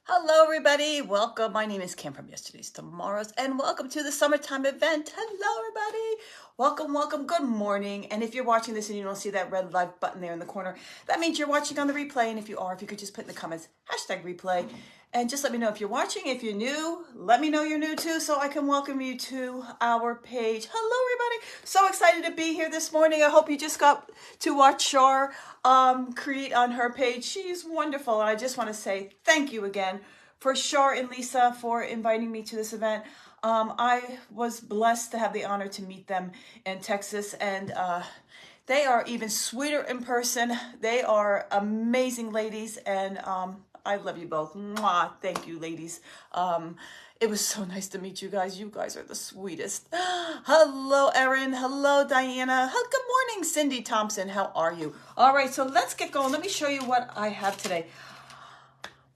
Hello, everybody. Welcome. My name is Kim from Yesterday's Tomorrow's, and welcome to the summertime event. Hello, everybody. Welcome, welcome. Good morning. And if you're watching this and you don't see that red live button there in the corner, that means you're watching on the replay. And if you are, if you could just put in the comments, #replay. And just let me know if you're watching. If you're new, let me know you're new too, so I can welcome you to our page. Hello, everybody. So excited to be here this morning. I hope you just got to watch Shar create on her page. She's wonderful. And I just want to say thank you again for Shar and Lisa for inviting me to this event. I was blessed to have the honor to meet them in Texas, and they are even sweeter in person. They are amazing ladies, and I love you both. Mwah. Thank you, ladies. It was so nice to meet you guys. You guys are the sweetest. Hello, Erin. Hello, Diana. Good morning, Cindy Thompson. How are you? All right, so let's get going. Let me show you what I have today.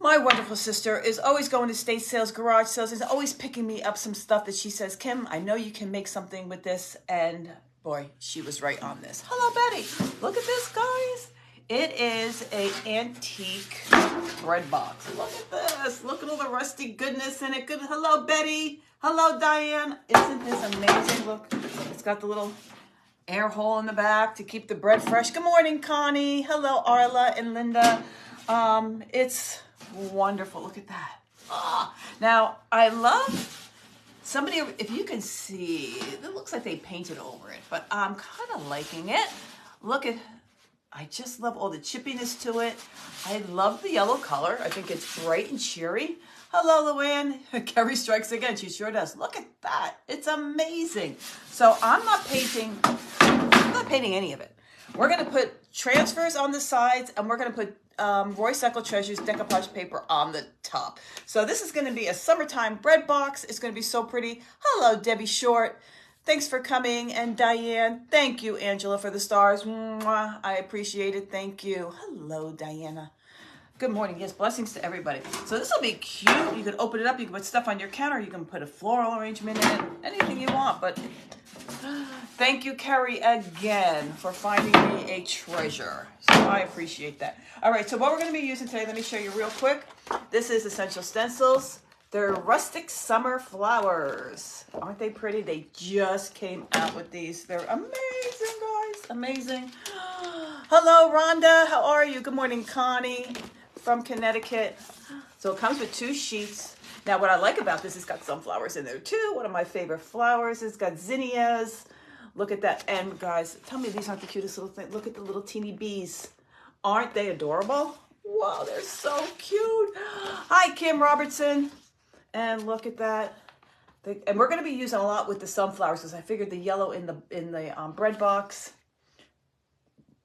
My wonderful sister is always going to state sales, garage sales, is always picking me up some stuff that she says, Kim, I know you can make something with this. And boy, she was right on this. Hello, Betty. Look at this, guys. It is an antique bread box. Look at this. Look at all the rusty goodness in it. Good. Hello, Betty. Hello, Diane. Isn't this amazing? Look, it's got the little air hole in the back to keep the bread fresh. Good morning, Connie. Hello, Arla and Linda. It's wonderful. Look at that. Now, I love somebody, if you can see, it looks like they painted over it, but I'm kind of liking it. Look at, I just love all the chippiness to it. I love the yellow color. I think it's bright and cheery. Hello, Luann. Kerry strikes again. She sure does. Look at that. It's amazing. So I'm not painting any of it. We're going to put transfers on the sides, and we're going to put Roy Cycle Treasures decoupage paper on the top. So this is going to be a summertime bread box. It's going to be so pretty. Hello, Debbie Short. Thanks for coming. And Diane, thank you, Angela, for the stars. Mwah. I appreciate it. Thank you. Hello, Diana. Good morning. Yes, blessings to everybody. So this will be cute. You can open it up. You can put stuff on your counter. You can put a floral arrangement in it. Anything you want. But thank you, Carrie, again for finding me a treasure. So I appreciate that. All right, so what we're going to be using today, let me show you real quick. This is Essential Stencils. They're rustic summer flowers. Aren't they pretty? They just came out with these. They're amazing, guys. Amazing. Hello, Rhonda. How are you? Good morning, Connie from Connecticut. So it comes with 2 sheets. Now, what I like about this, it's got sunflowers in there too. One of my favorite flowers. It's got zinnias. Look at that. And guys, tell me these aren't the cutest little things. Look at the little teeny bees. Aren't they adorable? Wow, they're so cute. Hi, Kim Robertson. And look at that. And we're going to be using a lot with the sunflowers because I figured the yellow in the bread box.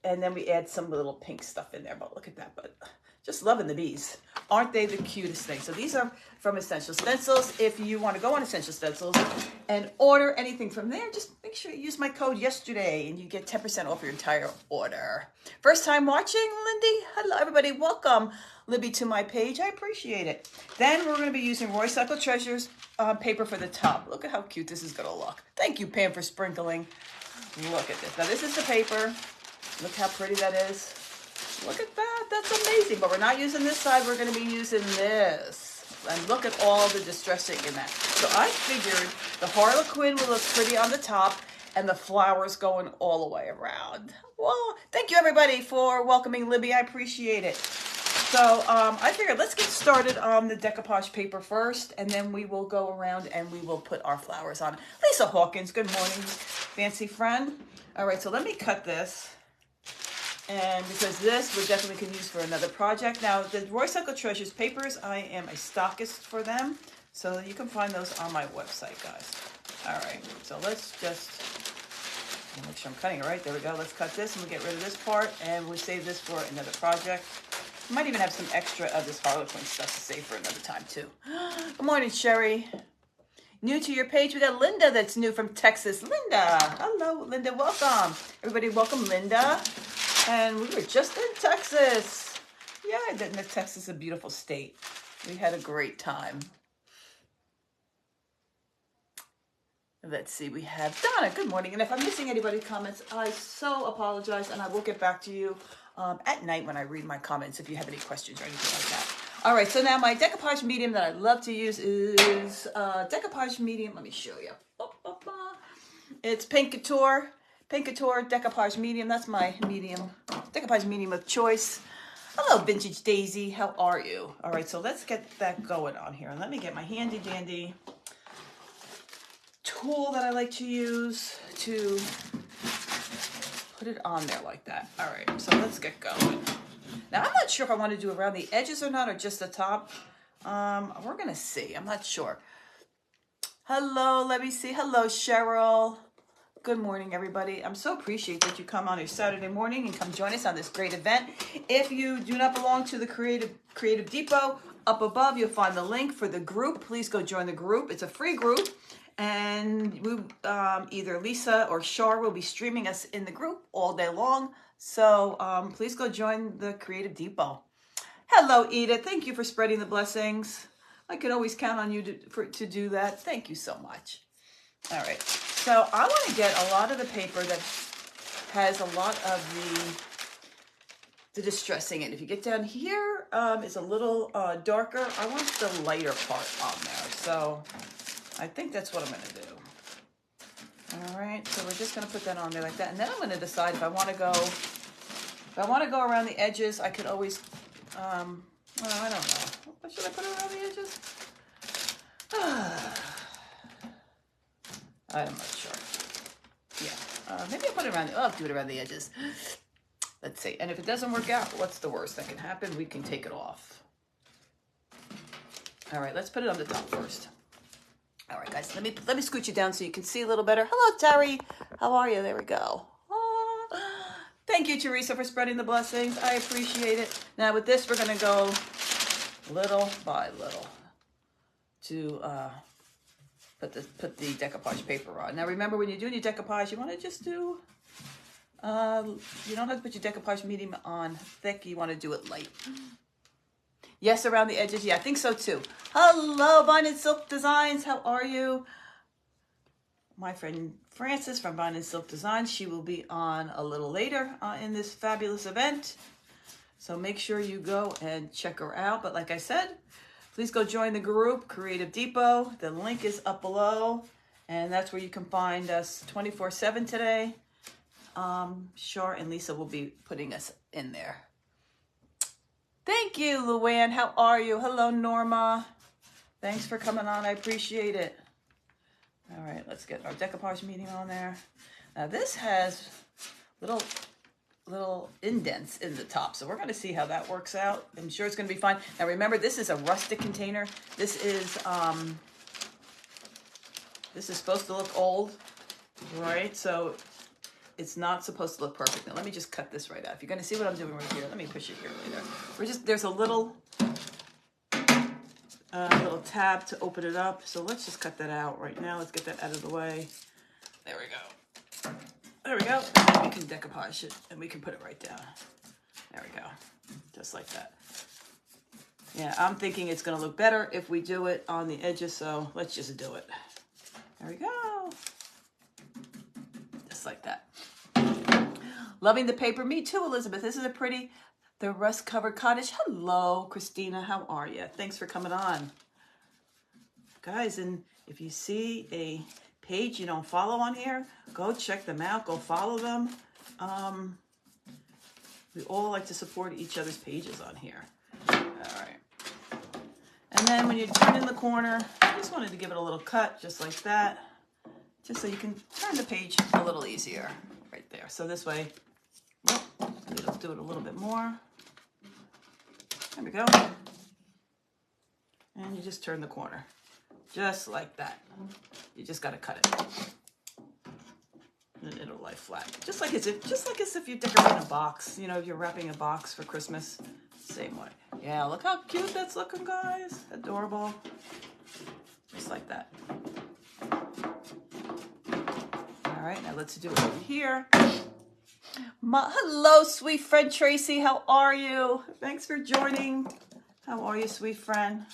And then we add some little pink stuff in there. But look at that. But just loving the bees. Aren't they the cutest thing? So these are from Essential Stencils. If you want to go on Essential Stencils and order anything from there, just make sure you use my code yesterday and you get 10% off your entire order. First time watching, Lindy? Hello, everybody. Welcome, Libby, to my page. I appreciate it. Then we're going to be using Roy Cycle Treasures paper for the top. Look at how cute this is going to look. Thank you, Pam, for sprinkling. Look at this. Now, this is the paper. Look how pretty that is. Look at that. That's amazing. But we're not using this side. We're going to be using this. And look at all the distressing in that. So I figured the Harlequin will look pretty on the top and the flowers going all the way around. Well, thank you, everybody, for welcoming Libby. I appreciate it. So I figured let's get started on the decoupage paper first, and then we will go around and we will put our flowers on. Lisa Hawkins, good morning, fancy friend. All right, so let me cut this. And because this we definitely can use for another project. Now, the Roy Cycle Treasures papers, I am a stockist for them. So you can find those on my website, guys. All right, so let's just make sure I'm cutting it right. There we go. Let's cut this and we'll get rid of this part. And we'll save this for another project. Might even have some extra of this Harlequin stuff to save for another time, too. Good morning, Sherry. New to your page, we got Linda that's new from Texas. Linda. Hello, Linda. Welcome. Everybody, welcome, Linda. And we were just in Texas. Yeah, Texas is a beautiful state. We had a great time. Let's see, we have Donna. Good morning. And if I'm missing anybody's comments, I so apologize, and I will get back to you at night when I read my comments if you have any questions or anything like that. All right, so now my decoupage medium that I love to use is decoupage medium. Let me show you. It's Pink Couture decoupage medium. That's my medium, decoupage medium of choice. Hello, Vintage Daisy. How are you? All right, so let's get that going on here. And let me get my handy dandy tool that I like to use to put it on there like that. All right, so let's get going. Now, I'm not sure if I want to do around the edges or not, or just the top. We're going to see. I'm not sure. Hello, let me see. Hello, Cheryl. Good morning, everybody. I'm so appreciate that you come on a Saturday morning and come join us on this great event. If you do not belong to the Creative Depot, up above you'll find the link for the group. Please go join the group. It's a free group, and we either Lisa or Shar will be streaming us in the group all day long. So please go join the Creative Depot. Hello, Edith. Thank you for spreading the blessings. I can always count on you to do that. Thank you so much. All right. So I want to get a lot of the paper that has a lot of the distressing in. If you get down here, it's a little darker. I want the lighter part on there. So I think that's what I'm going to do. All right. So we're just going to put that on there like that. And then I'm going to decide if I want to go around the edges. I could always, well, I don't know. What should I put around the edges? I'm not sure. Yeah, maybe I'll put it around. I'll do it around the edges. Let's see. And if it doesn't work out, what's the worst that can happen? We can take it off. All right, let's put it on the top first. All right, guys, let me scoot you down so you can see a little better. Hello, Terry. How are you? There we go. Thank you, Teresa, for spreading the blessings. I appreciate it. Now with this, we're going to go little by little to put the decoupage paper on. Now remember, when you're doing your decoupage, you want to just do, you don't have to put your decoupage medium on thick. You want to do it light. Yes, around the edges. Yeah, I think so too. Hello, Vine and Silk Designs. How are you? My friend Frances from Vine and Silk Designs, she will be on a little later in this fabulous event. So make sure you go and check her out. But like I said, please go join the group, Creative Depot. The link is up below. And that's where you can find us 24/7 today. Shar and Lisa will be putting us in there. Thank you, Luann. How are you? Hello, Norma. Thanks for coming on. I appreciate it. All right, let's get our decoupage medium on there. Now this has little indents in the top, so we're going to see how that works out. I'm sure it's going to be fine. Now remember, this is a rustic container. This is supposed to look old, right? So it's not supposed to look perfect. Now let me just cut this right out. If you're going to see what I'm doing right here, let me push it here later. There's a little tab to open it up. So let's just cut that out right now. Let's get that out of the way. There we go. There we go. And then we can decoupage it and we can put it right down. There we go. Just like that. Yeah, I'm thinking it's going to look better if we do it on the edges. So let's just do it. There we go. Just like that. Loving the paper. Me too, Elizabeth. This is a pretty, the rust-covered cottage. Hello, Christina. How are you? Thanks for coming on. Guys, and if you see a page you don't follow on here, go check them out. Go follow them. We all like to support each other's pages on here. All right. And then when you turn in the corner, I just wanted to give it a little cut just like that, just so you can turn the page a little easier right there. So this way, well, let's do it a little bit more. There we go. And you just turn the corner. Just like that. You just got to cut it. And it'll lie flat. Just like as if you're decorating a box. You know, if you're wrapping a box for Christmas. Same way. Yeah, look how cute that's looking, guys. Adorable. Just like that. All right, now let's do it over here. Hello, sweet friend Tracy. How are you? Thanks for joining. How are you, sweet friend?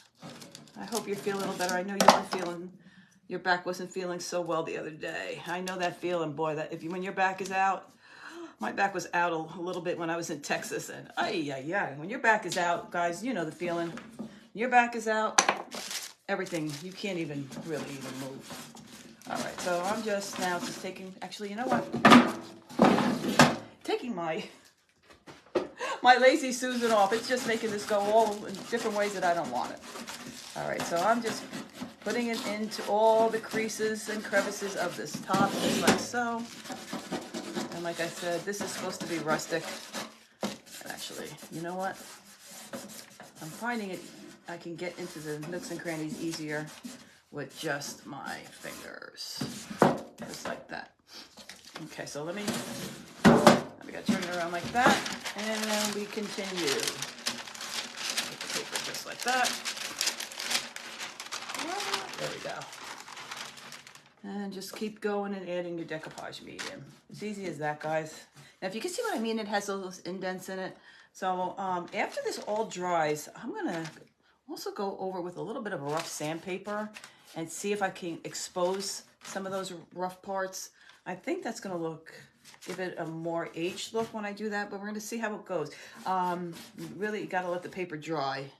I hope you're feeling a little better. I know you were feeling, your back wasn't feeling so well the other day. I know that feeling, boy, that when your back is out, my back was out a little bit when I was in Texas, and when your back is out, guys, you know the feeling. Your back is out. Everything, you can't even really even move. All right, so I'm just now just taking, actually, you know what? Taking my lazy Susan off. It's just making this go all in different ways that I don't want it. All right, so I'm just putting it into all the creases and crevices of this top, just like so. And like I said, this is supposed to be rustic. And actually, you know what? I'm finding it, I can get into the nooks and crannies easier with just my fingers. Just like that. Okay, so let me gotta turn it around like that, and then we continue. Put the paper just like that. There we go. And just keep going and adding your decoupage medium. It's easy as that, guys. Now, if you can see what I mean, it has those indents in it. So after this all dries, I'm gonna also go over with a little bit of a rough sandpaper and see if I can expose some of those rough parts. I think that's gonna give it a more aged look when I do that, but we're gonna see how it goes. Really, you gotta let the paper dry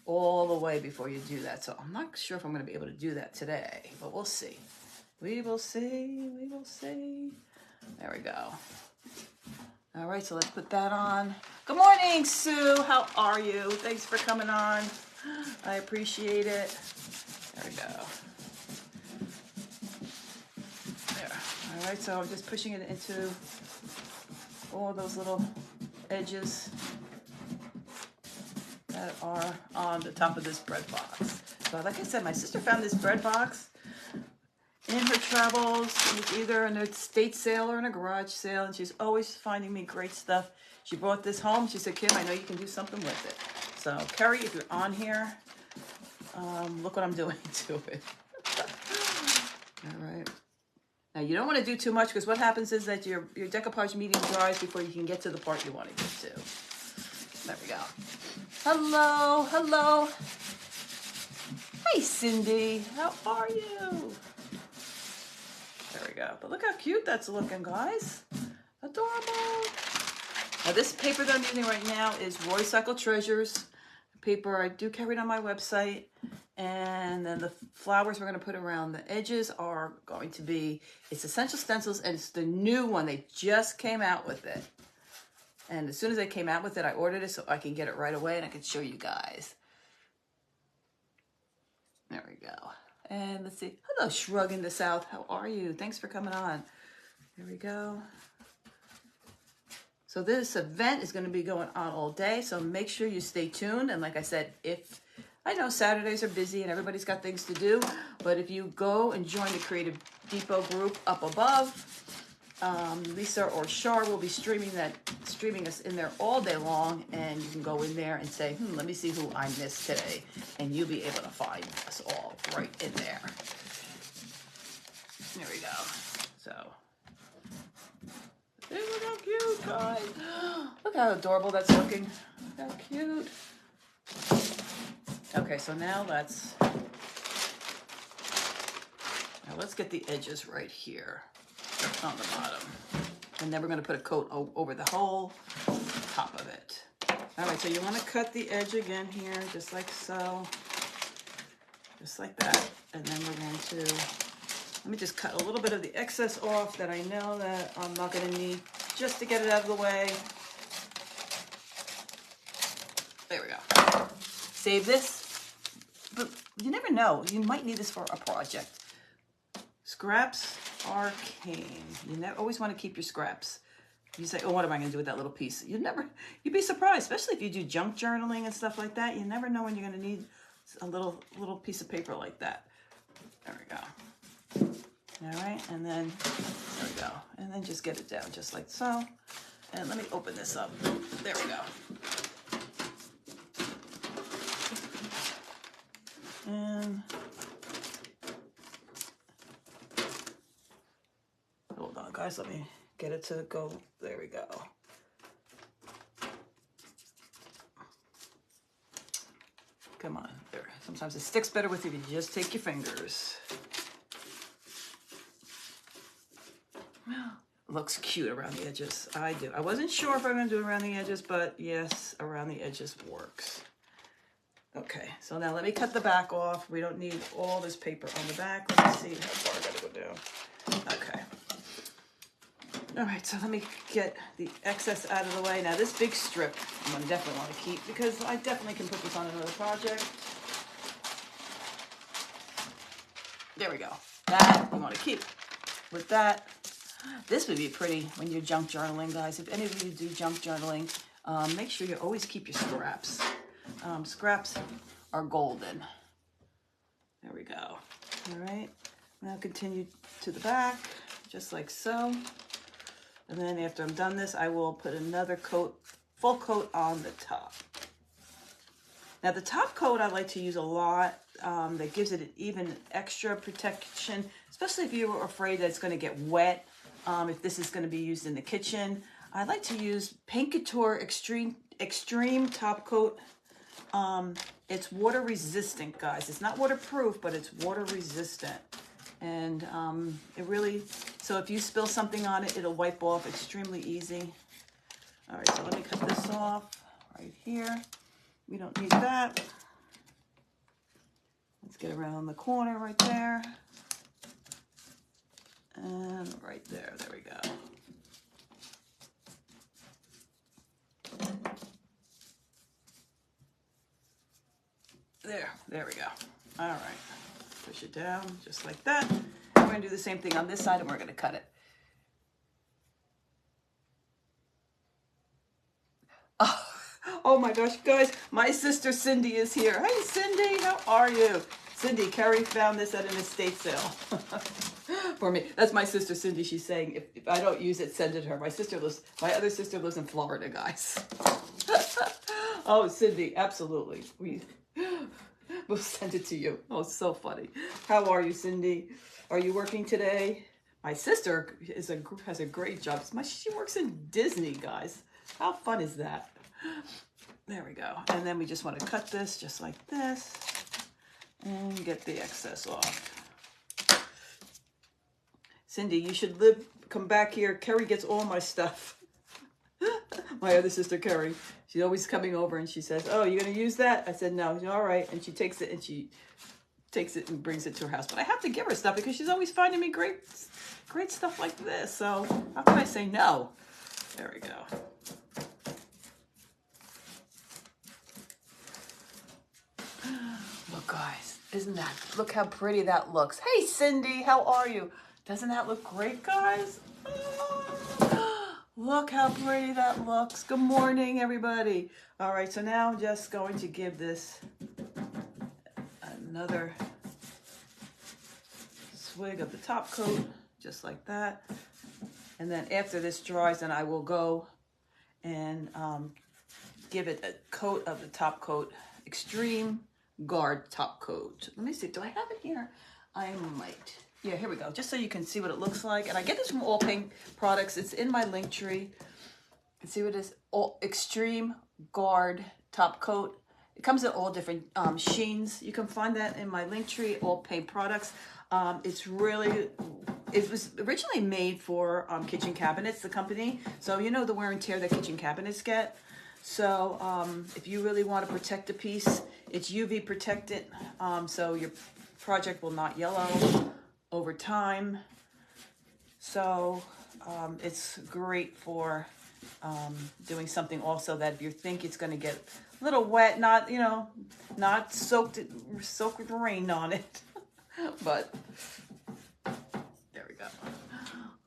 all the way before you do that. So I'm not sure if I'm gonna be able to do that today, but we'll see. We will see, we will see. There we go. All right, so let's put that on. Good morning, Sue. How are you? Thanks for coming on. I appreciate it. There we go. There. All right, so I'm just pushing it into all those little edges that are on the top of this bread box. So like I said, my sister found this bread box in her travels. It was either in a estate sale or in a garage sale, and she's always finding me great stuff. She brought this home. She said, Kim, I know you can do something with it. So, Kerry, if you're on here, look what I'm doing to it. All right. Now, you don't want to do too much, because what happens is that your decoupage medium dries before you can get to the part you want to get to. There we go. Hello, hello. Hey, Cindy. How are you? There we go. But look how cute that's looking, guys. Adorable. Now this paper that I'm using right now is Roy Cycle Treasures paper. I do carry it on my website. And then the flowers we're going to put around the edges are going to be, it's Essential Stencils, and it's the new one. They just came out with it. And as soon as they came out with it, I ordered it so I can get it right away and I can show you guys. There we go. And let's see. Hello, Shrug in the South. How are you? Thanks for coming on. There we go. So this event is going to be going on all day, so make sure you stay tuned. And like I said, if I know Saturdays are busy and everybody's got things to do, but if you go and join the Creative Depot group up above, Lisa or Shar will be streaming us in there all day long, and you can go in there and say, let me see who I missed today, and you'll be able to find us all right in there. There we go. So, hey, look how cute, guys. Look how adorable that's looking. Look how cute. Okay, so now let's get the edges right here on the bottom. And then we're going to put a coat over the whole top of it. All right, so you want to cut the edge again here, just like so. Just like that. And then we're going to, let me just cut a little bit of the excess off that I know that I'm not going to need, just to get it out of the way. There we go. Save this. But you never know. You might need this for a project. Scraps are king. You always want to keep your scraps. You say, oh, what am I going to do with that little piece? You'd be surprised, especially if you do junk journaling and stuff like that. You never know when you're going to need a little piece of paper like that. There we go. All right, and then, there we go. And then just get it down just like so. And let me open this up. There we go. And hold on, guys, let me get it to go. There we go. Come on, there. Sometimes it sticks better with you if you just take your fingers. Looks cute around the edges. I do. I wasn't sure if I'm going to do it around the edges, but yes, around the edges works. Okay, so now let me cut the back off. We don't need all this paper on the back. Let me see how far I gotta go down. Okay. All right, so let me get the excess out of the way. Now this big strip, I'm gonna definitely want to keep because I definitely can put this on another project. There we go. That you want to keep. With that, this would be pretty when you're junk journaling, guys. If any of you do junk journaling, make sure you always keep your scraps. Scraps are golden. There we go. All right. Now continue to the back, just like so. And then after I'm done this, I will put another coat, full coat on the top. Now the top coat I like to use a lot. That gives it an even extra protection, especially if you were afraid that it's going to get wet. If this is going to be used in the kitchen, I like to use Paint Couture Extreme Top Coat. It's water resistant, guys. It's not waterproof, but it's water resistant. And it really, so if you spill something on it, it'll wipe off extremely easy. All right, so let me cut this off right here. We don't need that. Let's get around the corner right there. And right there, there we go. There we go. All right, push it down just like that. And we're gonna do the same thing on this side and we're gonna cut it. Oh my gosh, guys, my sister Cindy is here. Hey Cindy, how are you? Cindy, Carrie found this at an estate sale for me. That's my sister Cindy. She's saying if I don't use it, send it to her. My other sister lives in Florida, guys. Oh, Cindy, absolutely. We'll send it to you. Oh, it's so funny. How are you, Cindy? Are you working today? My sister has a great job. She works in Disney, guys. How fun is that? There we go. And then we just want to cut this just like this and get the excess off. Cindy, you should come back here. Kerry gets all my stuff. My other sister, Kerry, she's always coming over and she says, oh, you're going to use that? I said, no. All right. And she takes it and brings it to her house. But I have to give her stuff because she's always finding me great stuff like this. So how can I say no? There we go. Look, guys, look how pretty that looks. Hey, Cindy, how are you? Doesn't that look great, guys? Oh, look how pretty that looks. Good morning, everybody. All right, so now I'm just going to give this another swig of the top coat, just like that. And then after this dries, then I will go and give it a coat of the top coat, Extreme Guard top coat. Let me see, do I have it here? I might. Yeah, here we go, just so you can see what it looks like. And I get this from All Paint Products. It's in my link tree. You can see what it is, Extreme Guard top coat. It comes in all different sheens. You can find that in my link tree, All Paint Products. It was originally made for kitchen cabinets, the company. So you know the wear and tear that kitchen cabinets get. So if you really want to protect a piece, it's UV protected, so your project will not yellow over time. So it's great for doing something also that if you think it's going to get a little wet, not soaked with rain on it, but there we go.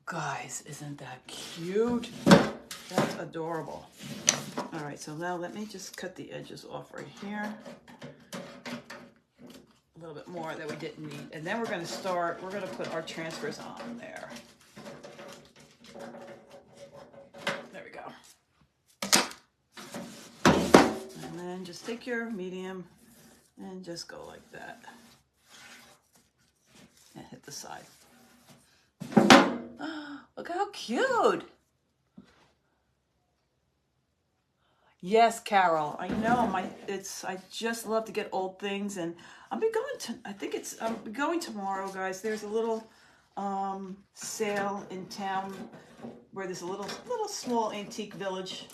Guys, isn't that cute? That's adorable. All right, so now let me just cut the edges off right here. A little bit more that we didn't need. And then we're going to put our transfers on there. There we go. And then just take your medium and just go like that. And hit the side. Look how cute. Yes, Carol, I know. I just love to get old things, and I'm going tomorrow, guys. There's a little sale in town where there's a little small antique village,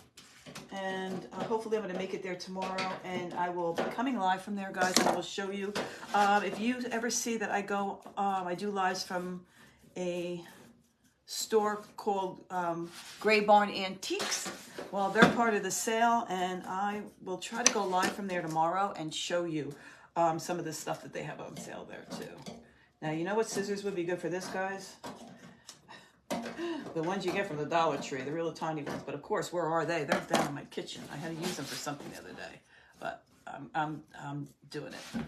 And hopefully I'm going to make it there tomorrow, and I will be coming live from there, guys, and I will show you. If you ever see that I go, I do lives from a store called Gray Barn Antiques. Well, they're part of the sale, and I will try to go live from there tomorrow and show you some of the stuff that they have on sale there too. Now, you know what scissors would be good for this, guys? The ones you get from the Dollar Tree, the real tiny ones. But of course, where are they? They're down in my kitchen. I had to use them for something the other day, but I'm doing it.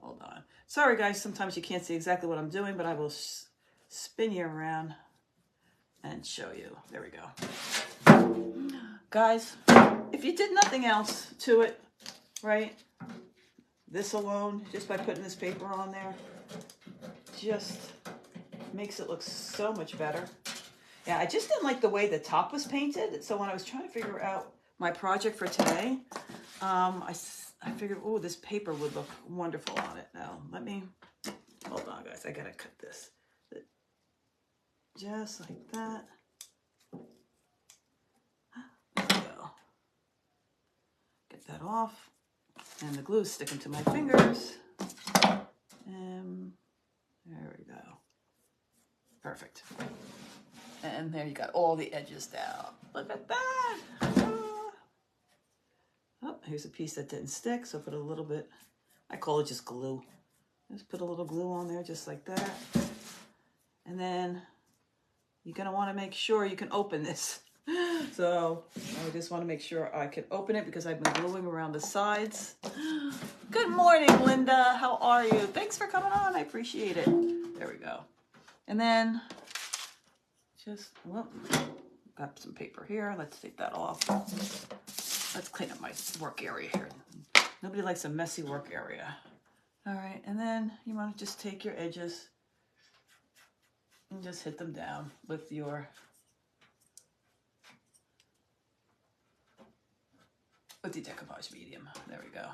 Hold on. Sorry, guys. Sometimes you can't see exactly what I'm doing, but I will spin you around and show you. There we go. Guys, if you did nothing else to it, right? This alone, just by putting this paper on there, just makes it look so much better. Yeah, I just didn't like the way the top was painted. So when I was trying to figure out my project for today, I figured, oh, this paper would look wonderful on it. Now, let me, hold on, guys. I got to cut this. Just like that. There we go. Get that off. And the glue's sticking to my fingers. And there we go. Perfect. And there you got all the edges down. Look at that. Oh, here's a piece that didn't stick, so put a little bit, I call it just glue. Just put a little glue on there just like that. And then you're gonna wanna make sure you can open this. So I just wanna make sure I can open it because I've been gluing around the sides. Good morning, Linda. How are you? Thanks for coming on. I appreciate it. There we go. And then just, well, got some paper here. Let's take that off. Let's clean up my work area here. Nobody likes a messy work area. All right, and then you want to just take your edges and just hit them down with your decoupage medium. There we go.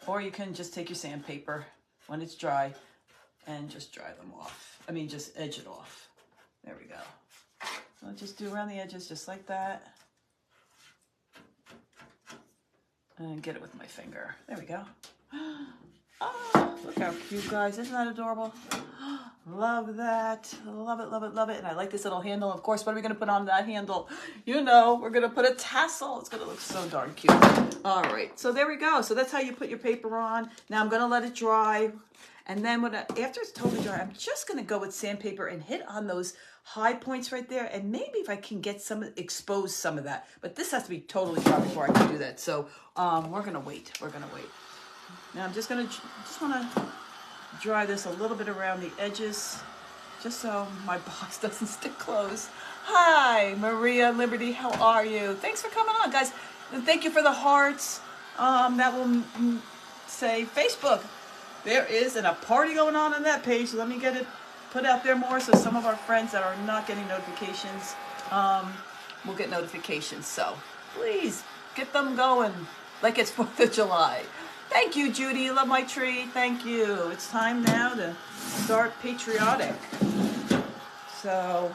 Or you can just take your sandpaper when it's dry and just dry them off. I mean, just edge it off. There we go. So I'll just do around the edges just like that. And get it with my finger. There we go. Oh, look how cute, guys. Isn't that adorable? Love that. Love it, love it, love it. And I like this little handle. Of course, what are we going to put on that handle? You know, we're going to put a tassel. It's going to look so darn cute. All right. So there we go. So that's how you put your paper on. Now I'm going to let it dry. And then after it's totally dry, I'm just going to go with sandpaper and hit on those high points right there. And maybe if I can get expose some of that. But this has to be totally dry before I can do that. So we're going to wait. We're going to wait. Now I'm just want to dry this a little bit around the edges, just so my box doesn't stick closed. Hi, Maria Liberty. How are you? Thanks for coming on, guys. And thank you for the hearts. That will say Facebook. There is a party going on that page. Let me get it put out there more so some of our friends that are not getting notifications will get notifications. So please get them going like it's 4th of July. Thank you, Judy. You love my tree. Thank you. It's time now to start patriotic. So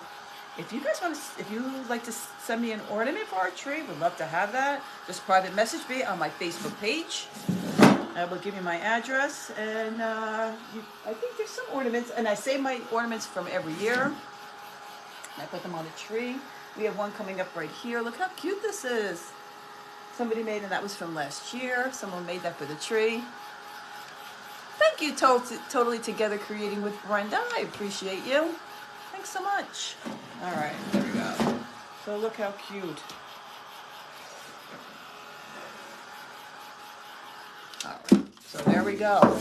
if you guys if you would like to send me an ornament for our tree, would love to have that. Just private message me on my Facebook page. I will give you my address, and I think there's some ornaments, and I save my ornaments from every year, and I put them on a tree. We have one coming up right here. Look how cute this is. Somebody made, and that was from last year. Someone made that for the tree. Thank you, Totally Together Creating with Brenda. I appreciate you. Thanks so much. All right, there we go. So look how cute. All right, so there we go.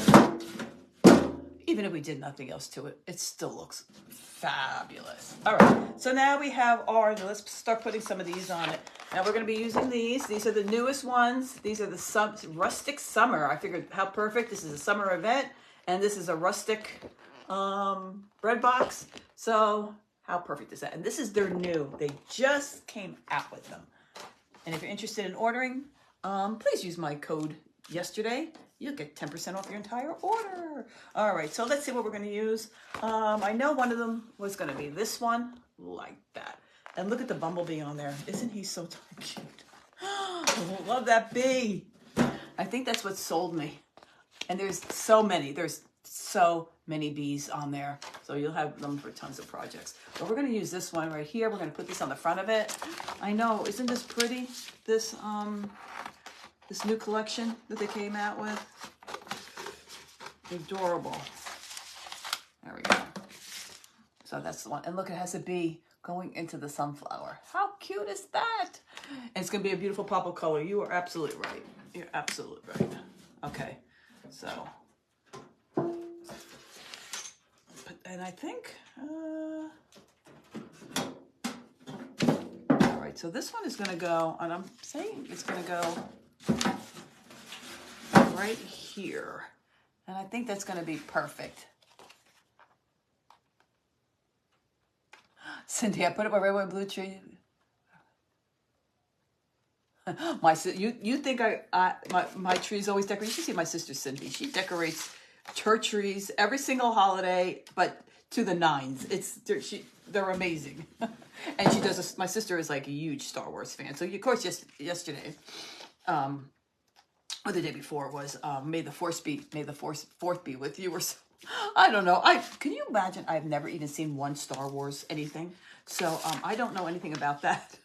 Even if we did nothing else to it, it still looks fabulous. All right, so now we have let's start putting some of these on it. Now we're going to be using these. These are the newest ones. These are the Rustic Summer. I figured how perfect. This is a summer event, and this is a rustic bread box. So how perfect is that? And this is their new. They just came out with them. And if you're interested in ordering, please use my code yesterday. You'll get 10% off your entire order. All right, so let's see what we're going to use. I know one of them was going to be this one, like that. And look at the bumblebee on there. Isn't he so cute? I love that bee. I think that's what sold me. And there's so many. There's so many bees on there. So you'll have them for tons of projects. But we're going to use this one right here. We're going to put this on the front of it. I know. Isn't this pretty? This new collection that they came out with. Adorable. There we go. So that's the one. And look, it has a bee going into the sunflower. How cute is that? And it's going to be a beautiful pop of color. You are absolutely right. You're absolutely right. Okay. So, and I think, all right, so this one is going to go, and I'm saying it's going to go right here. And I think that's going to be perfect. Cindy, I put up my red, white, and blue tree. You think my tree's always decorated? You should see my sister Cindy. She decorates her trees every single holiday, but to the nines. They're amazing, and she does. My sister is like a huge Star Wars fan. So of course, just yesterday, or the day before was May the Fourth be with you, or so. I don't know. Can you imagine? I've never even seen one Star Wars anything, so I don't know anything about that.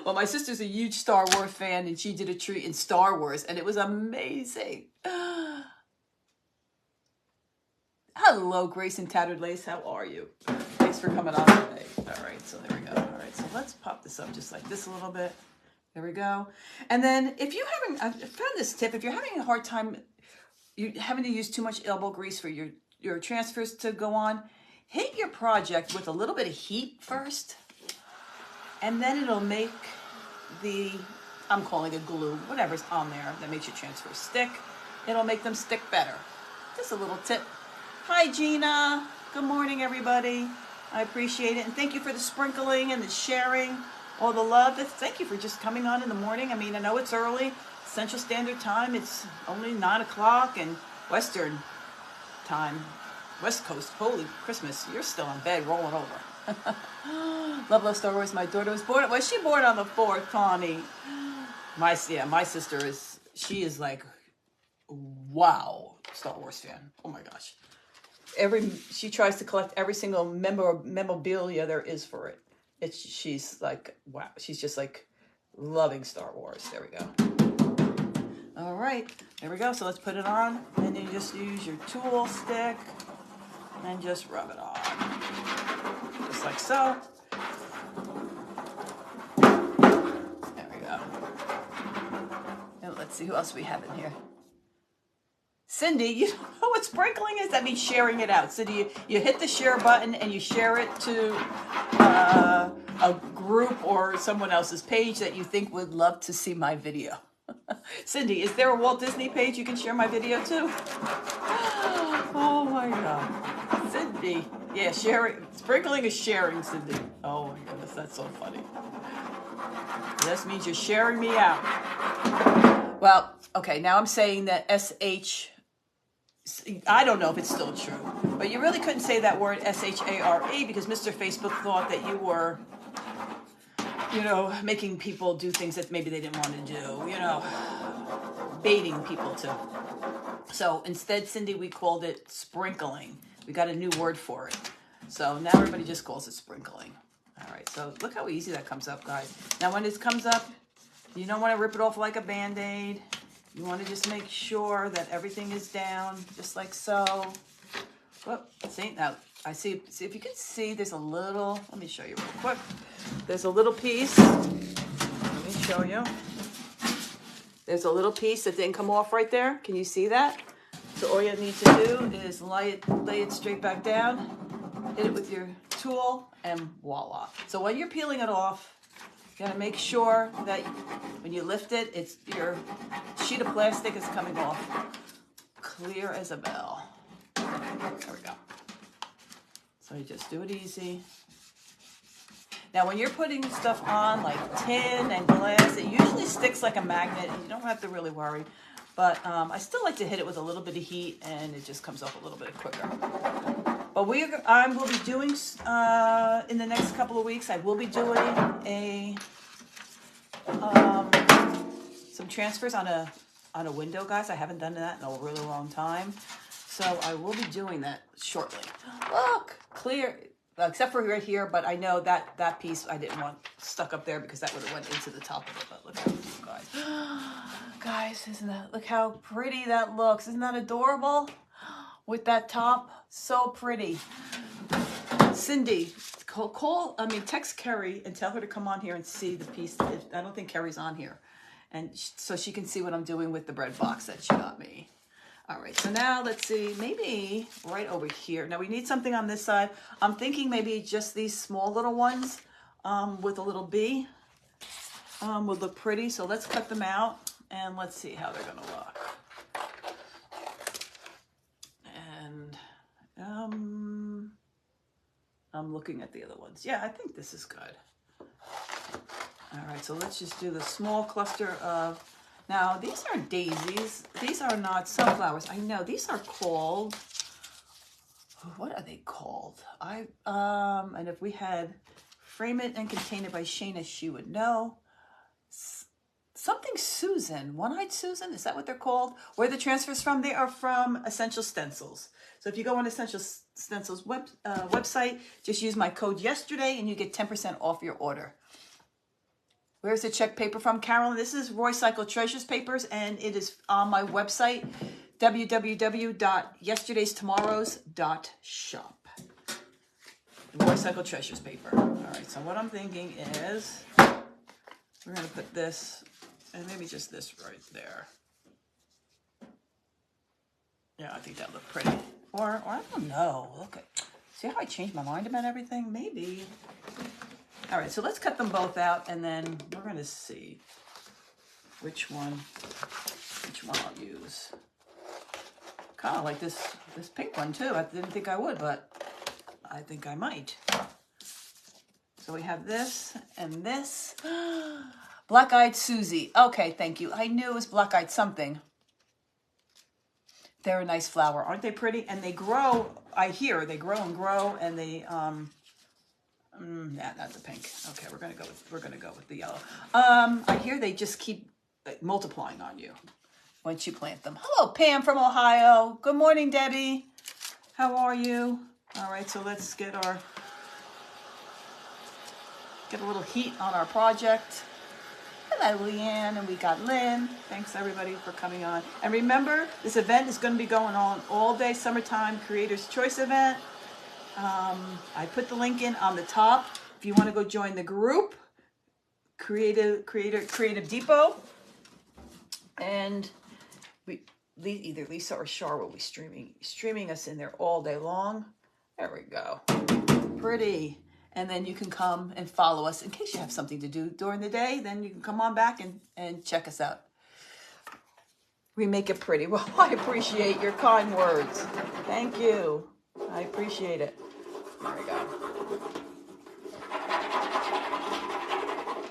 Well, my sister's a huge Star Wars fan, and she did a tree in Star Wars, and it was amazing. Hello, Grace and Tattered Lace. How are you? Thanks for coming on today. All right, so there we go. All right, so let's pop this up just like this a little bit. There we go. And then if you're I've found this tip, if you're having a hard time, you're having to use too much elbow grease for your transfers to go on, hit your project with a little bit of heat first. And then it'll make I'm calling it glue, whatever's on there that makes your transfer stick. It'll make them stick better. Just a little tip. Hi, Gina. Good morning, everybody. I appreciate it. And thank you for the sprinkling and the sharing, all the love. Thank you for just coming on in the morning. I mean, I know it's early, Central Standard Time. It's only 9 o'clock and Western Time, West Coast. Holy Christmas, you're still in bed rolling over. Love Star Wars. My daughter was born. Was she born on the 4th, Connie? My sister is. She is like, wow, Star Wars fan. Oh my gosh. She tries to collect every single memorabilia there is for it. She's like, wow. She's just like loving Star Wars. There we go. All right, there we go. So let's put it on, and then you just use your tool stick and just rub it on. Just like so. There we go. And let's see who else we have in here. Cindy, you don't know what sprinkling is? That means sharing it out. Cindy, you hit the share button and you share it to a group or someone else's page that you think would love to see my video. Cindy, is there a Walt Disney page you can share my video to? Oh my God. Cindy. Yeah, sharing. Sprinkling is sharing, Cindy. Oh my goodness, that's so funny. This means you're sharing me out. Well, okay, now I'm saying that SH, I don't know if it's still true, but you really couldn't say that word SHARE because Mr. Facebook thought that you were, making people do things that maybe they didn't want to do, baiting people to. So instead, Cindy, we called it sprinkling. We got a new word for it. So now everybody just calls it sprinkling. All right, so look how easy that comes up, guys. Now when this comes up, you don't want to rip it off like a Band-Aid. You want to just make sure that everything is down, just like so. Whoop, see, now I see if you can see, there's a little, let me show you real quick. There's a little piece, let me show you. There's a little piece that didn't come off right there. Can you see that? So all you need to do is lay it straight back down, hit it with your tool, and voila. So when you're peeling it off, you gotta make sure that when you lift it, your sheet of plastic is coming off clear as a bell. There we go. So you just do it easy. Now when you're putting stuff on like tin and glass, it usually sticks like a magnet and you don't have to really worry. But I still like to hit it with a little bit of heat and it just comes off a little bit quicker. But I will be doing, in the next couple of weeks, I will be doing some transfers on a window, guys. I haven't done that in a really long time. So I will be doing that shortly. Look, clear, except for right here, but I know that piece I didn't want stuck up there because that would have went into the top of it. But look how cute, guys. Guys, look how pretty that looks. Isn't that adorable? With that top, so pretty. Cindy, text Kerry and tell her to come on here and see the piece. I don't think Kerry's on here. And so she can see what I'm doing with the bread box that she got me. All right, so now let's see, maybe right over here. Now we need something on this side. I'm thinking maybe just these small little ones with a little bee would look pretty. So let's cut them out and let's see how they're gonna look. And I'm looking at the other ones. Yeah, I think this is good. All right, so let's just do the small cluster of, now these are daisies. These are not sunflowers. I know these are called, what are they called? And if we had Frame It and Contain It by Shayna, she would know. Something Susan, One-Eyed Susan, is that what they're called? Where the transfers from? They are from Essential Stencils. So if you go on Essential Stencils website, just use my code yesterday and you get 10% off your order. Where's the check paper from, Carolyn? This is Roy Cycle Treasures Papers, and it is on my website, www.yesterdaystomorrows.shop. Roy Cycle Treasures Paper. All right, so what I'm thinking is we're going to put this, and maybe just this right there. Yeah, I think that looked pretty. Or I don't know. Look at, see how I changed my mind about everything? Maybe. All right, so let's cut them both out, and then we're going to see which one I'll use. Kind of like this pink one too. I didn't think I would, but I think I might. So we have this and this. Black-Eyed Susie. Okay, thank you. I knew it was Black-Eyed something. They're a nice flower. Aren't they pretty? And they grow, I hear, they grow and grow, and they, yeah, that's a pink. Okay, we're gonna go with the yellow. I hear they just keep multiplying on you once you plant them. Hello, Pam from Ohio. Good morning, Debbie. How are you? All right, so let's get a little heat on our project. Hello, Leanne, and we got Lynn. Thanks, everybody, for coming on. And remember, this event is going to be going on all day, Summertime Creators Choice event. I put the link in on the top. If you want to go join the group, Creative Depot, and either Lisa or Shar will be streaming us in there all day long. There we go. Pretty. And then you can come and follow us in case you have something to do during the day. Then you can come on back and check us out. We make it pretty. Well, I appreciate your kind words. Thank you. I appreciate it. There we go.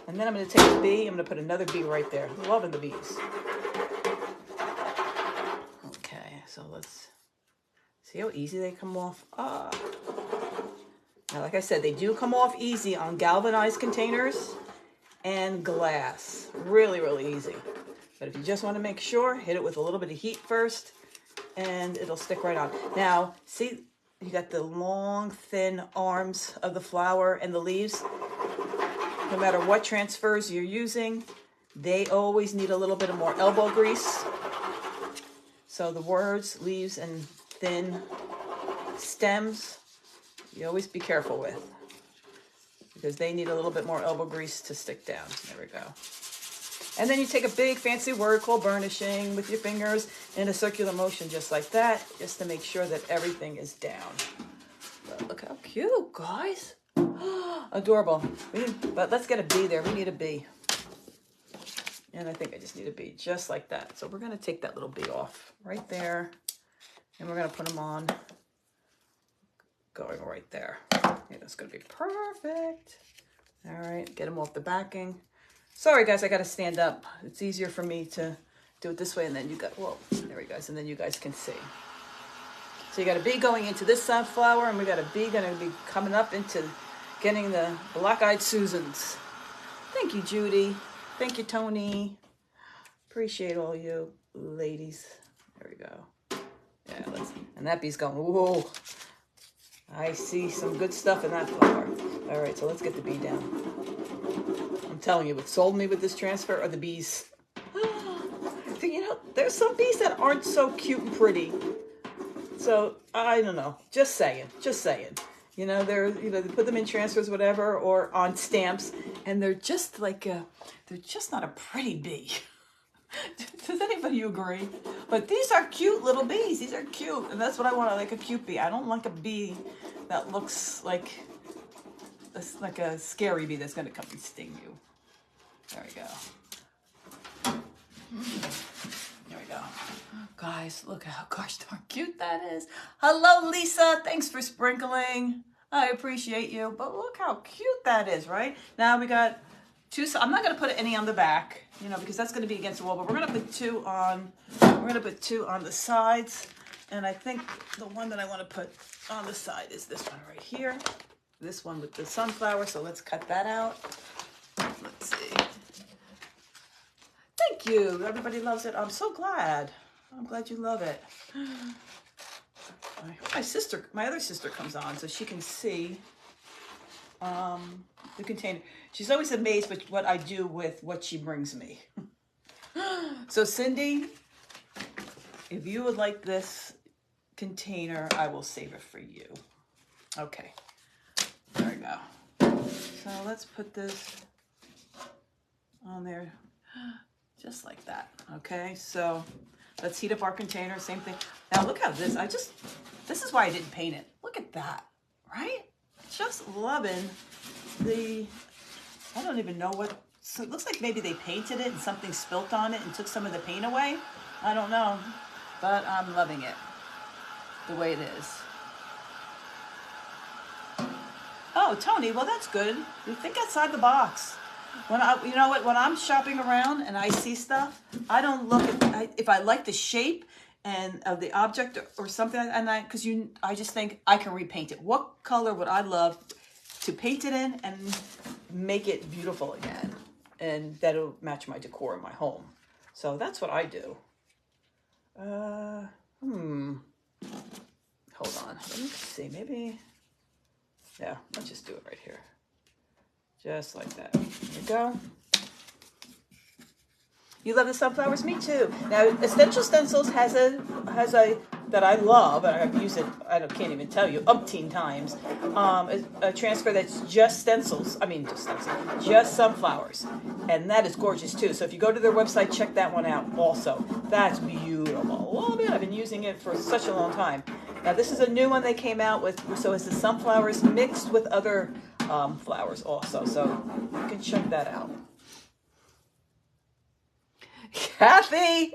And then I'm going to take a bee. I'm going to put another bee right there. Loving the bees. Okay, so let's see how easy they come off. Now, like I said, they do come off easy on galvanized containers and glass. Really, really easy. But if you just want to make sure, hit it with a little bit of heat first, and it'll stick right on. Now, see, you got the long, thin arms of the flower and the leaves. No matter what transfers you're using, they always need a little bit of more elbow grease. So the words, leaves, and thin stems, you always be careful with, because they need a little bit more elbow grease to stick down. There we go. And then you take a big fancy word called burnishing with your fingers in a circular motion just like that, just to make sure that everything is down. But look how cute, guys. Adorable. But let's get a bee there. We need a bee. And I think I just need a bee just like that. So we're going to take that little bee off right there. And we're going to put them on. Going right there. Yeah, that's going to be perfect. All right, get them off the backing. Sorry, guys, I got to stand up. It's easier for me to do it this way, and then you got, whoa, there we go, and then you guys can see. So you got a bee going into this sunflower, and we got a bee going to be coming up into getting the black-eyed Susans. Thank you, Judy. Thank you, Tony. Appreciate all you ladies. There we go. Yeah, and that bee's going, whoa. I see some good stuff in that flower. All right, so let's get the bee down. I'm telling you, what sold me with this transfer are the bees. You know, there's some bees that aren't so cute and pretty. So, I don't know. Just saying. You know, they put them in transfers, whatever, or on stamps, and they're just like, they're just not a pretty bee. Does anybody agree? But these are cute little bees. These are cute, and that's what I want. I like a cute bee. I don't like a bee that looks like a scary bee that's going to come and sting you. There we go. There we go. Guys, look how gosh darn cute that is. Hello, Lisa. Thanks for sprinkling. I appreciate you. But look how cute that is, right? Now we got two. I'm not going to put any on the back, you know, because that's going to be against the wall. But we're going to put two on. We're going to put two on the sides. And I think the one that I want to put on the side is this one right here. This one with the sunflower. So let's cut that out. Let's see. Thank you. Everybody loves it. I'm so glad. I'm glad you love it. My other sister comes on so she can see the container. She's always amazed with what I do with what she brings me. So Cindy, if you would like this container, I will save it for you. Okay. There we go. So let's put this on there. Just like that, okay? So let's heat up our container, same thing. Now look at this, this is why I didn't paint it. Look at that, right? Just loving I don't even know what, so it looks like maybe they painted it and something spilt on it and took some of the paint away. I don't know, but I'm loving it the way it is. Oh, Tony, well that's good. You think outside the box. You know what? When I'm shopping around and I see stuff, I don't look at if I like the shape and of the object or something, and I just think I can repaint it. What color would I love to paint it in and make it beautiful again, and that'll match my decor in my home. So that's what I do. Hold on. Let me see. Maybe. Yeah. Let's just do it right here. Just like that. There we go. You love the sunflowers? Me too. Now, Essential Stencils has a that I love, and I've used it, can't even tell you, umpteen times, a transfer that's just stencils, just sunflowers. And that is gorgeous too. So if you go to their website, check that one out also. That's beautiful. Love it. I've been using it for such a long time. Now this is a new one they came out with, so it's the sunflowers mixed with other flowers also. So you can check that out. Kathy!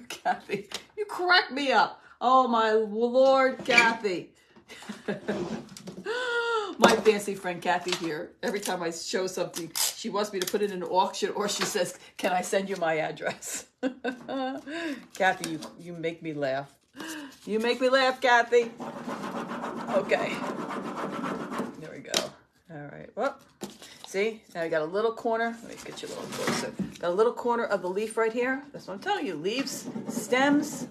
Kathy, you crack me up. Oh my Lord, Kathy. My fancy friend Kathy here, every time I show something, she wants me to put it in an auction, or she says, can I send you my address? Kathy, you make me laugh. You make me laugh, Kathy. Okay. There we go. All right. Well, see, now you got a little corner. Let me get you a little closer. Got a little corner of the leaf right here. That's what I'm telling you. Leaves, stems,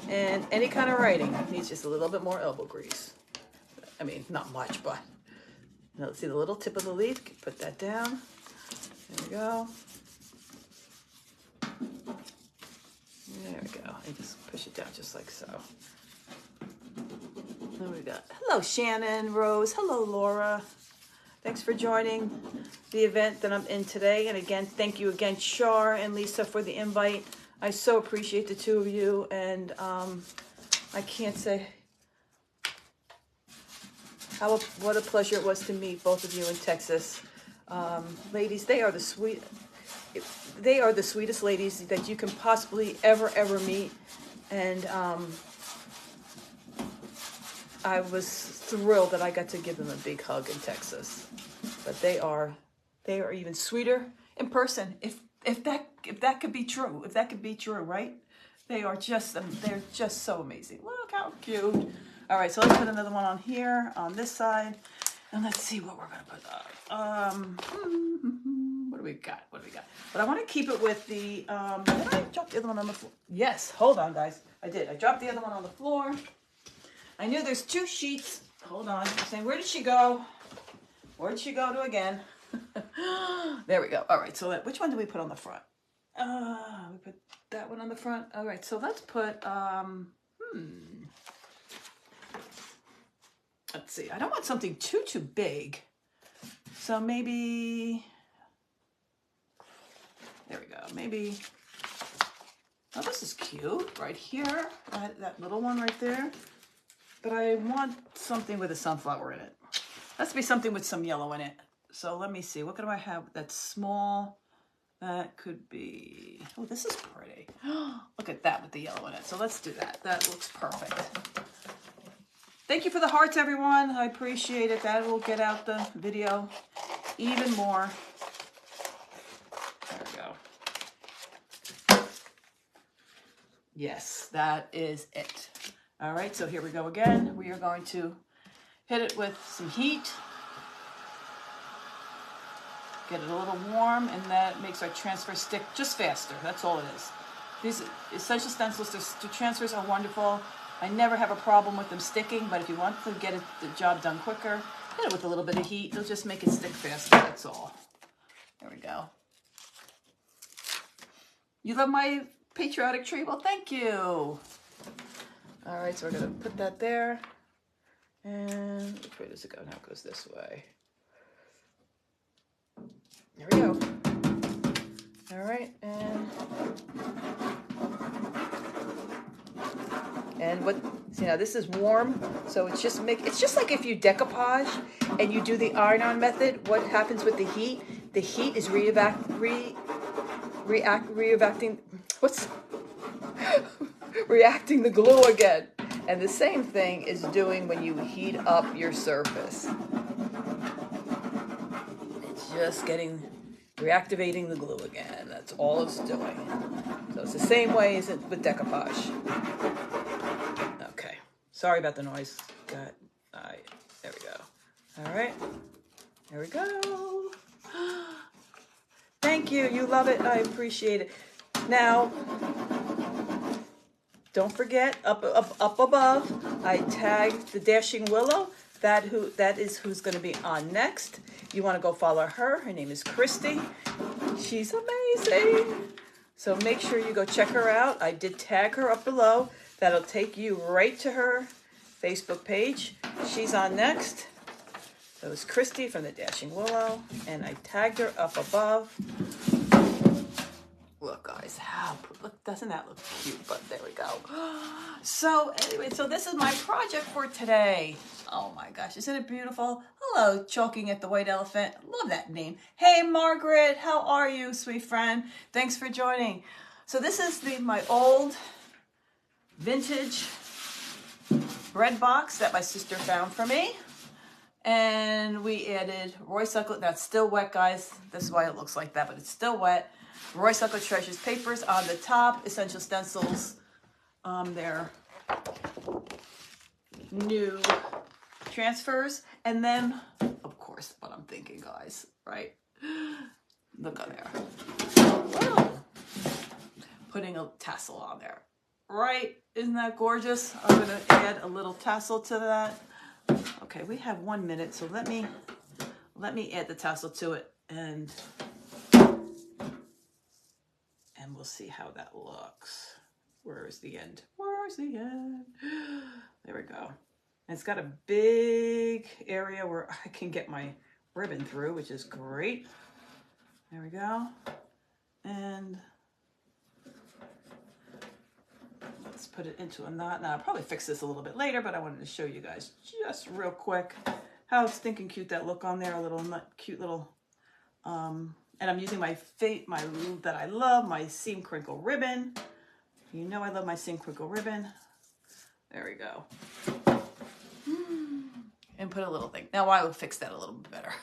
and any kind of writing needs just a little bit more elbow grease. I mean, not much, but now let's see the little tip of the leaf. Put that down. There we go. There we go. And just push it down just like so. Then we got, hello, Shannon, Rose. Hello, Laura. Thanks for joining the event that I'm in today. And again, thank you again, Char and Lisa, for the invite. I so appreciate the two of you. And I can't say what a pleasure it was to meet both of you in Texas. Ladies, they are the sweetest ladies that you can possibly ever meet. And I was thrilled that I got to give them a big hug in Texas. But they are even sweeter in person. If that could be true, right? they're just so amazing. Look how cute. All right, so let's put another one on here, on this side. And let's see what we're gonna put up. What do we got? But I want to keep it with the, did I drop the other one on the floor? Yes, hold on guys. I did. I dropped the other one on the floor. I knew there's 2 sheets. Hold on. I'm saying, where did she go? Where did she go to again? There we go. All right, so which one do we put on the front? We put that one on the front. All right, so let's put, let's see. I don't want something too big. So maybe, there we go. Maybe, oh, this is cute right here. That little one right there. But I want something with a sunflower in it. Has to be something with some yellow in it. So let me see. What do I have that's small? That could be, oh, this is pretty. Look at that with the yellow in it. So let's do that. That looks perfect. Thank you for the hearts, everyone. I appreciate it. That will get out the video even more. There we go. Yes, that is it. All right, so here we go again. We are going to hit it with some heat. Get it a little warm, and that makes our transfer stick just faster. That's all it is. These essential stencils, the transfers are wonderful. I never have a problem with them sticking, but if you want to get the job done quicker, hit it with a little bit of heat. It'll just make it stick faster, that's all. There we go. You love my patriotic tree? Well, thank you. All right, so we're gonna put that there. And which way does it go? Now it goes this way. There we go. All right, and what? See, now this is warm, so it's just like if you decoupage and you do the iron-on method. What happens with the heat? The heat is reacting the glue again. And the same thing is doing when you heat up your surface. It's just reactivating the glue again. That's all it's doing. So it's the same way as with decoupage. Okay. Sorry about the noise. Got, all right. There we go. All right. There we go. Thank you. You love it. I appreciate it. Now, don't forget, up above, I tagged the Dashing Willow. That is who's going to be on next. You want to go follow her. Her name is Christy. She's amazing. So make sure you go check her out. I did tag her up below. That'll take you right to her Facebook page. She's on next. That was Christy from the Dashing Willow, and I tagged her up above. Look, guys, doesn't that look cute? But there we go. So anyway, so this is my project for today. Oh my gosh, isn't it beautiful? Hello, Choking at the White Elephant. Love that name. Hey, Margaret, how are you, sweet friend? Thanks for joining. So this is my old vintage bread box that my sister found for me. And we added Roycycle. That's still wet, guys. This is why it looks like that, but it's still wet. Roycycle Treasures papers on the top, essential stencils, their new transfers, and then, of course, what I'm thinking, guys, right? Look on there. Whoa. Putting a tassel on there, right? Isn't that gorgeous? I'm gonna add a little tassel to that. Okay, we have 1 minute, so let me add the tassel to it, and we'll see how that looks. Where is the end? Where's the end? There we go. And it's got a big area where I can get my ribbon through, which is great. There we go. And let's put it into a knot. Now, I'll probably fix this a little bit later, but I wanted to show you guys just real quick how stinking cute that look on there. A little cute little, and I'm using my that I love, my seam crinkle ribbon. You know I love my seam crinkle ribbon. There we go. And put a little thing. Now I will fix that a little bit better.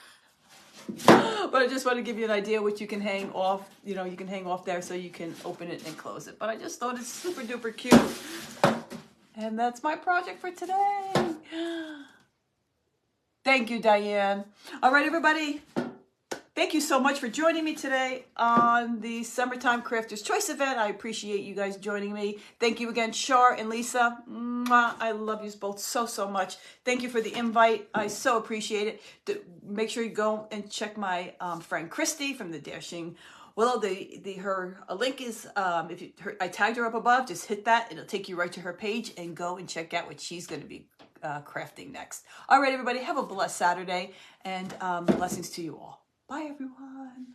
But I just want to give you an idea what you can hang off. You know, you can hang off there so you can open it and close it. But I just thought it's super duper cute. And that's my project for today. Thank you, Diane. All right, everybody. Thank you so much for joining me today on the Summertime Crafters Choice event. I appreciate you guys joining me. Thank you again, Shar and Lisa. Mwah. I love you both so, so much. Thank you for the invite. I so appreciate it. Make sure you go and check my friend Christy from the Dashing Willow. Her link is, I tagged her up above. Just hit that. It'll take you right to her page and go and check out what she's going to be crafting next. All right, everybody. Have a blessed Saturday and blessings to you all. Bye, everyone.